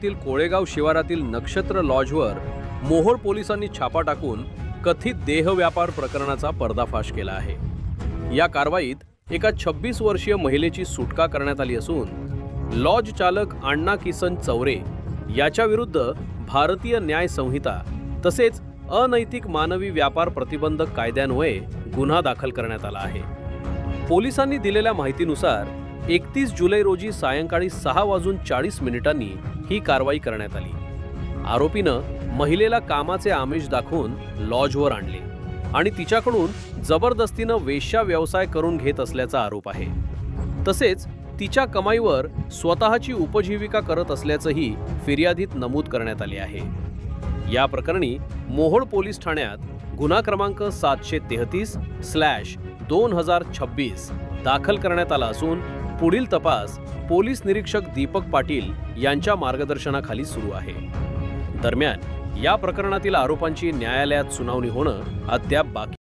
तालुक्यातील कोळेगाव शिवारातील नक्षत्र लॉजवर मोहोळ पोलिसांनी छापा टाकून कथित देह व्यापार प्रकरणाचा पर्दाफाश केला आहे। या कारवाईत एका 26 वर्षीय महिलेची सुटका करण्यात आली असून लॉज चालक अण्णा किसन चौरे याच्या विरुद्ध भारतीय न्याय संहिता तसेच अनैतिक मानवी व्यापार प्रतिबंधक कायद्यान्वये गुन्हा दाखल करण्यात आला आहे। पोलिसांनी दिलेल्या माहितीनुसार 31 जुलै रोजी सायंकाळी 6:40 ही कारवाई करण्यात आली। आरोपीनं महिलेला कामाचे आमिष दाखवून लॉजवर आणले आणि तिच्याकडून जबरदस्तीनं वेश्या व्यवसाय करून घेत असल्याचा आरोप आहे। तसेच तिच्या कमाईवर स्वतःची उपजीविका करत असल्याचंही फिर्यादीत नमूद करण्यात आले आहे। या प्रकरणी मोहोळ पोलीस ठाण्यात गुन्हा क्रमांक 733/2026 दाखल करण्यात आला असून पुढील तपास पोलीस निरीक्षक दीपक पाटील यांच्या मार्गदर्शनाखाली सुरू आहे। दरम्यान या प्रकरणातील आरोपांची न्यायालयात सुनावणी होणं अद्याप बाकी